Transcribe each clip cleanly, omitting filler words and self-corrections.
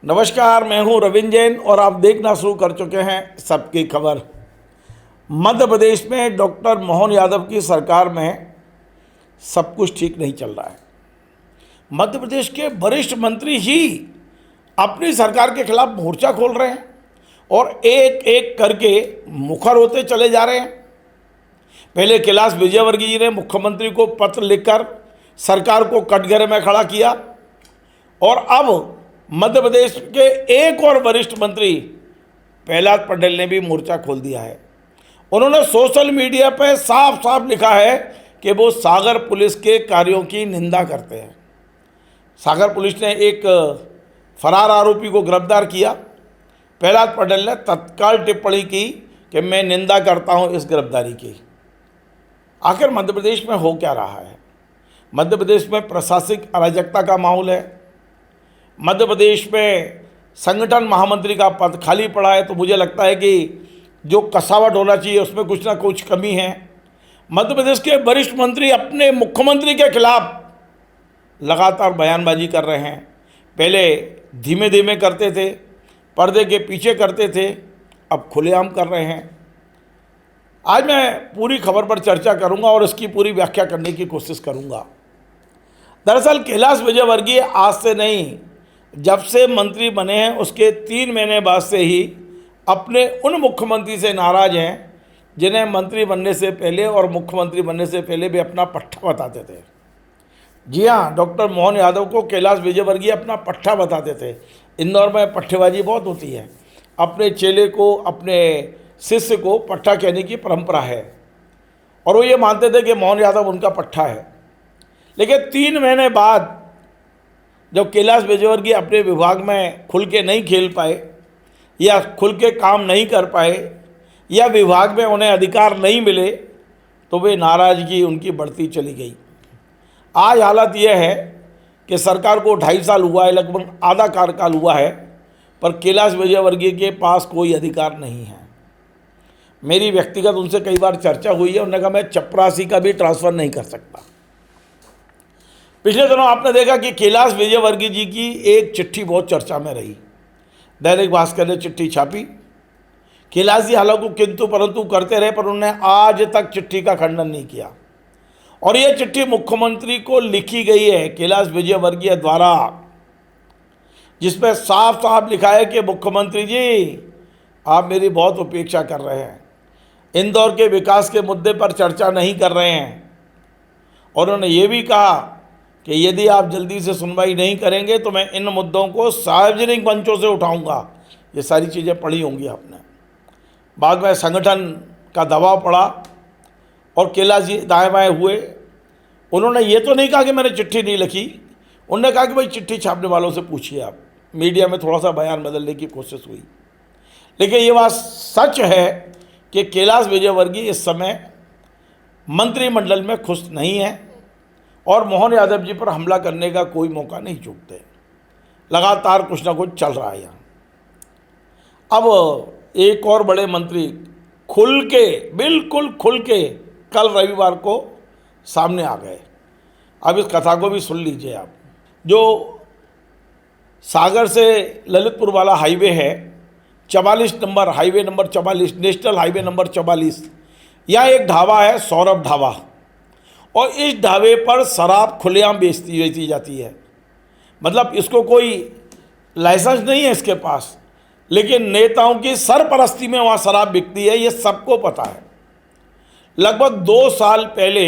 नमस्कार, मैं हूं रविंद्र जैन और आप देखना शुरू कर चुके हैं सबकी खबर। मध्य प्रदेश में डॉक्टर मोहन यादव की सरकार में सब कुछ ठीक नहीं चल रहा है। मध्य प्रदेश के वरिष्ठ मंत्री ही अपनी सरकार के खिलाफ मोर्चा खोल रहे हैं और एक एक करके मुखर होते चले जा रहे हैं। पहले कैलाश विजयवर्गीय जी ने मुख्यमंत्री को पत्र लिखकर सरकार को कटघरे में खड़ा किया और अब मध्य प्रदेश के एक और वरिष्ठ मंत्री प्रहलाद पटेल ने भी मोर्चा खोल दिया है। उन्होंने सोशल मीडिया पर साफ साफ लिखा है कि वो सागर पुलिस के कार्यों की निंदा करते हैं। सागर पुलिस ने एक फरार आरोपी को गिरफ्तार किया। प्रहलाद पटेल ने तत्काल टिप्पणी की कि मैं निंदा करता हूं इस गिरफ्तारी की। आखिर मध्य प्रदेश में हो क्या रहा है? मध्य प्रदेश में प्रशासनिक अराजकता का माहौल है। मध्य प्रदेश में संगठन महामंत्री का पद खाली पड़ा है, तो मुझे लगता है कि जो कसावट होना चाहिए उसमें कुछ ना कुछ कमी है। मध्य प्रदेश के वरिष्ठ मंत्री अपने मुख्यमंत्री के खिलाफ लगातार बयानबाजी कर रहे हैं। पहले धीमे धीमे करते थे, पर्दे के पीछे करते थे, अब खुलेआम कर रहे हैं। आज मैं पूरी खबर पर चर्चा करूंगा और इसकी पूरी व्याख्या करने की कोशिश करूंगा। दरअसल कैलाश विजयवर्गीय आज से नहीं, जब से मंत्री बने हैं उसके 3 महीने बाद से ही अपने उन मुख्यमंत्री से नाराज़ हैं जिन्हें मंत्री बनने से पहले और मुख्यमंत्री बनने से पहले भी अपना पट्टा बताते थे। जी हाँ, डॉक्टर मोहन यादव को कैलाश विजयवर्गीय अपना पट्टा बताते थे। इंदौर में पट्टेबाजी बहुत होती है। अपने चेले को, अपने शिष्य को पट्टा कहने की परंपरा है और वो ये मानते थे कि मोहन यादव उनका पट्टा है। लेकिन 3 महीने बाद जब कैलाश विजयवर्गीय अपने विभाग में खुल के नहीं खेल पाए या खुल के काम नहीं कर पाए या विभाग में उन्हें अधिकार नहीं मिले, तो वे नाराज़गी उनकी बढ़ती चली गई। आज हालत यह है कि सरकार को 2.5 साल हुआ है, लगभग आधा कार्यकाल हुआ है, पर कैलाश विजयवर्गीय के पास कोई अधिकार नहीं है। मेरी व्यक्तिगत उनसे कई बार चर्चा हुई है। उन्होंने कहा मैं चपरासी का भी ट्रांसफ़र नहीं कर सकता। पिछले दिनों आपने देखा कि कैलाश विजयवर्गीय जी की एक चिट्ठी बहुत चर्चा में रही। दैनिक भास्कर ने चिट्ठी छापी। कैलाश जी हालांकि किंतु परंतु करते रहे, पर उन्होंने आज तक चिट्ठी का खंडन नहीं किया और यह चिट्ठी मुख्यमंत्री को लिखी गई है कैलाश विजयवर्गीय द्वारा, जिसमें साफ साफ लिखा है कि मुख्यमंत्री जी, आप मेरी बहुत उपेक्षा कर रहे हैं, इंदौर के विकास के मुद्दे पर चर्चा नहीं कर रहे हैं। और उन्होंने ये भी कहा कि यदि आप जल्दी से सुनवाई नहीं करेंगे तो मैं इन मुद्दों को सार्वजनिक मंचों से उठाऊंगा। ये सारी चीज़ें पढ़ी होंगी आपने। बाद में संगठन का दबाव पड़ा और कैलाश जी दाएं बाएं हुए। उन्होंने ये तो नहीं कहा कि मैंने चिट्ठी नहीं लिखी, उन्होंने कहा कि भाई चिट्ठी छापने वालों से पूछिए आप। मीडिया में थोड़ा सा बयान बदलने की कोशिश हुई, लेकिन ये बात सच है कि कैलाश विजयवर्गीय इस समय मंत्रिमंडल में खुश नहीं है और मोहन यादव जी पर हमला करने का कोई मौका नहीं चूकते। लगातार कुछ ना कुछ चल रहा है यहाँ। अब एक और बड़े मंत्री बिल्कुल खुल के कल रविवार को सामने आ गए। अब इस कथा को भी सुन लीजिए आप। जो सागर से ललितपुर वाला हाईवे है, 44 number highway, number 44, national highway number 44, यहाँ एक ढाबा है, सौरभ ढाबा, और इस ढाबे पर शराब खुलेआम बेची जाती है। मतलब इसको कोई लाइसेंस नहीं है इसके पास, लेकिन नेताओं की सरपरस्ती में वहाँ शराब बिकती है, ये सबको पता है। लगभग 2 साल पहले,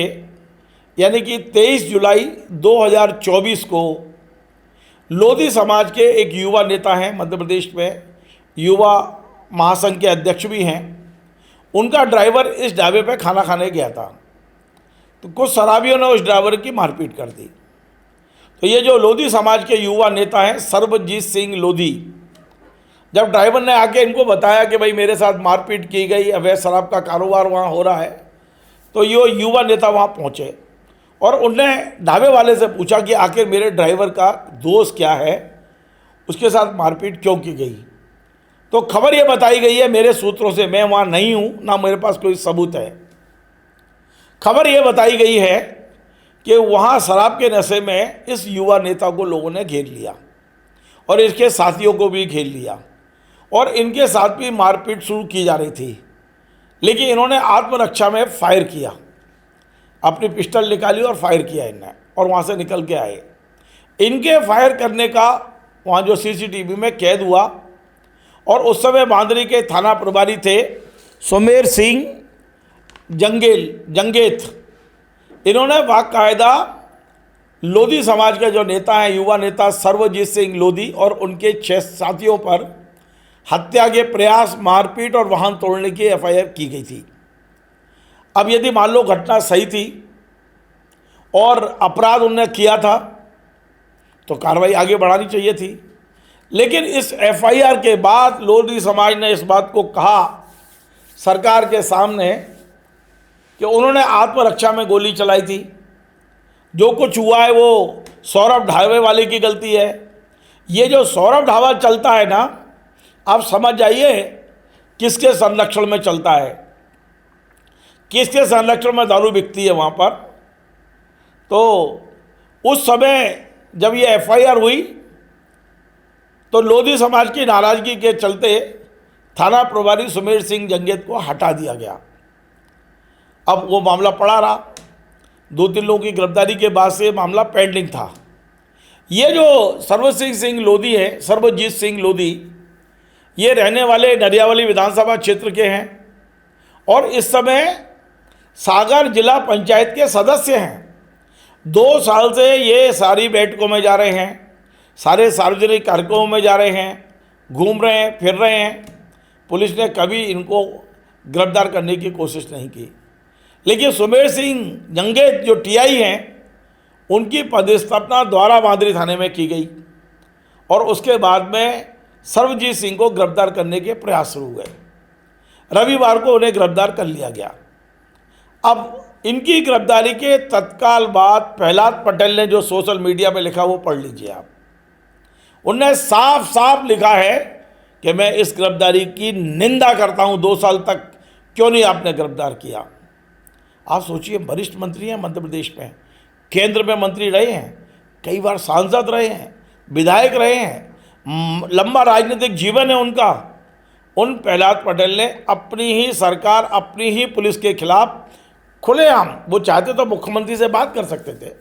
यानी कि 23 जुलाई 2024 को लोधी समाज के एक युवा नेता हैं, मध्य प्रदेश में युवा महासंघ के अध्यक्ष भी हैं, उनका ड्राइवर इस ढाबे पर खाना खाने गया था, तो कुछ शराबियों ने उस ड्राइवर की मारपीट कर दी। तो ये जो लोधी समाज के युवा नेता हैं, सर्वजीत सिंह लोधी, जब ड्राइवर ने आके इनको बताया कि भाई मेरे साथ मारपीट की गई, अवैध शराब का कारोबार वहाँ हो रहा है, तो ये युवा नेता वहाँ पहुँचे और उनने ढाबे वाले से पूछा कि आखिर मेरे ड्राइवर का दोष क्या है, उसके साथ मारपीट क्यों की गई। तो खबर ये बताई गई है मेरे सूत्रों से, मैं वहाँ नहीं हूँ, ना मेरे पास कोई सबूत है। खबर ये बताई गई है कि वहाँ शराब के नशे में इस युवा नेता को लोगों ने घेर लिया और इसके साथियों को भी घेर लिया और इनके साथ भी मारपीट शुरू की जा रही थी। लेकिन इन्होंने आत्मरक्षा में फायर किया, अपनी पिस्टल निकाली और फायर किया इनने, और वहाँ से निकल के आए। इनके फायर करने का वहाँ जो सीसीटीवी में कैद हुआ, और उस समय बांदरी के थाना प्रभारी थे सुमेर सिंह जंगेत। इन्होंने बाकायदा लोधी समाज के जो नेता हैं, युवा नेता सर्वजीत सिंह लोधी और उनके 6 साथियों पर हत्या के प्रयास, मारपीट और वाहन तोड़ने की एफआईआर की गई थी। अब यदि मान लो घटना सही थी और अपराध उन्होंने किया था तो कार्रवाई आगे बढ़ानी चाहिए थी। लेकिन इस एफआईआर के बाद लोधी समाज ने इस बात को कहा सरकार के सामने कि उन्होंने आत्मरक्षा में गोली चलाई थी। जो कुछ हुआ है वो सौरभ ढाबे वाले की गलती है। ये जो सौरभ ढाबा चलता है ना, आप समझ जाइए किसके संरक्षण में चलता है, किसके संरक्षण में दारू बिकती है वहाँ पर। तो उस समय जब ये एफआईआर हुई तो लोधी समाज की नाराज़गी के चलते थाना प्रभारी सुमेर सिंह जंगेत को हटा दिया गया। अब वो मामला पड़ा रहा, 2-3 लोगों की गिरफ्तारी के बाद से मामला पेंडिंग था। ये जो सर्वजीत सिंह लोधी, ये रहने वाले नरियावली विधानसभा क्षेत्र के हैं और इस समय सागर जिला पंचायत के सदस्य हैं। 2 साल से ये सारी बैठकों में जा रहे हैं, सारे सार्वजनिक कार्यक्रमों में जा रहे हैं, घूम रहे हैं, फिर रहे हैं। पुलिस ने कभी इनको गिरफ्तार करने की कोशिश नहीं की। लेकिन सुमेर सिंह जंगेत जो टीआई हैं, उनकी पदस्थापना द्वारा बांदरी थाने में की गई और उसके बाद में सर्वजीत सिंह को गिरफ्तार करने के प्रयास शुरू हुए। रविवार को उन्हें गिरफ्तार कर लिया गया। अब इनकी गिरफ्तारी के तत्काल बाद प्रहलाद पटेल ने जो सोशल मीडिया पे लिखा वो पढ़ लीजिए आप। उनने साफ साफ लिखा है कि मैं इस गिरफ्तारी की निंदा करता हूं, 2 साल तक क्यों नहीं आपने गिरफ्तार किया। आप सोचिए, वरिष्ठ मंत्री हैं मध्य प्रदेश में, केंद्र में मंत्री रहे हैं, कई बार सांसद रहे हैं, विधायक रहे हैं, लंबा राजनीतिक जीवन है उनका। उन प्रहलाद पटेल ने अपनी ही सरकार, अपनी ही पुलिस के खिलाफ खुलेआम, वो चाहते तो मुख्यमंत्री से बात कर सकते थे,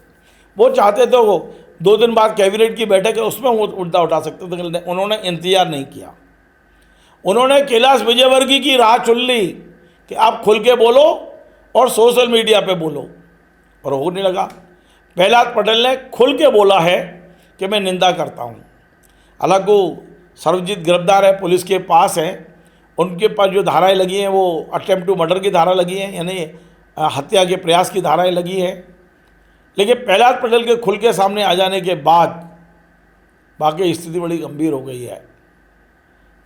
वो चाहते तो वो 2 दिन बाद कैबिनेट की बैठक है उसमें वो मुद्दा उठा सकते थे। उन्होंने इंतजार नहीं किया। उन्होंने कैलाश विजयवर्गीय की राह चुन ली कि आप खुल के बोलो और सोशल मीडिया पे बोलो, और होने लगा। प्रहलाद पटेल ने खुल के बोला है कि मैं निंदा करता हूँ। हालांकि सर्वजीत गिरफ्तार है, पुलिस के पास है, उनके पास जो धाराएं लगी हैं वो अटेम्प्ट टू मर्डर की धारा लगी है, यानी हत्या के प्रयास की धाराएं लगी है। लेकिन प्रहलाद पटेल के खुल के सामने आ जाने के बाद बाकी स्थिति बड़ी गंभीर हो गई है।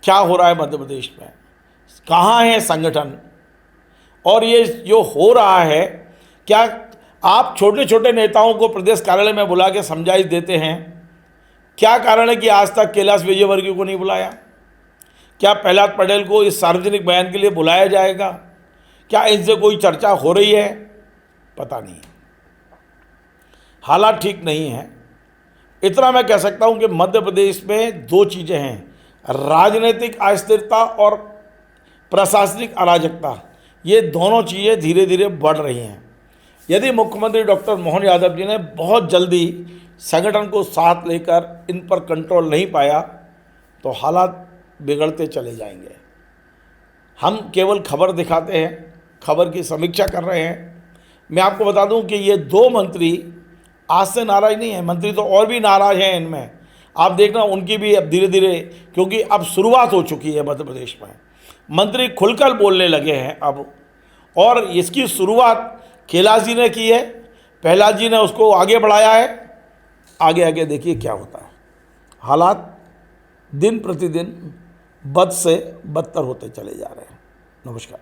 क्या हो रहा है मध्य प्रदेश में, कहाँ है संगठन, और ये जो हो रहा है, क्या आप छोटे छोटे नेताओं को प्रदेश कार्यालय में बुला के समझाइश देते हैं? क्या कारण है कि आज तक कैलाश विजयवर्गीय को नहीं बुलाया? क्या प्रहलाद पटेल को इस सार्वजनिक बयान के लिए बुलाया जाएगा? क्या इनसे कोई चर्चा हो रही है? पता नहीं। हालात ठीक नहीं है। इतना मैं कह सकता हूं कि मध्य प्रदेश में 2 चीज़ें हैं, राजनीतिक अस्थिरता और प्रशासनिक अराजकता। ये दोनों चीज़ें धीरे धीरे बढ़ रही हैं। यदि मुख्यमंत्री डॉक्टर मोहन यादव जी ने बहुत जल्दी संगठन को साथ लेकर इन पर कंट्रोल नहीं पाया तो हालात बिगड़ते चले जाएंगे। हम केवल खबर दिखाते हैं, खबर की समीक्षा कर रहे हैं। मैं आपको बता दूं कि ये 2 मंत्री आज से नाराज नहीं है, मंत्री तो और भी नाराज हैं इनमें। आप देखना उनकी भी अब धीरे धीरे, क्योंकि अब शुरुआत हो चुकी है मध्य प्रदेश में, मंत्री खुलकर बोलने लगे हैं अब। और इसकी शुरुआत कैलाश जी ने की है, प्रहलाद जी ने उसको आगे बढ़ाया है। आगे आगे देखिए क्या होता है। हालात दिन प्रतिदिन बद से बदतर होते चले जा रहे हैं। नमस्कार।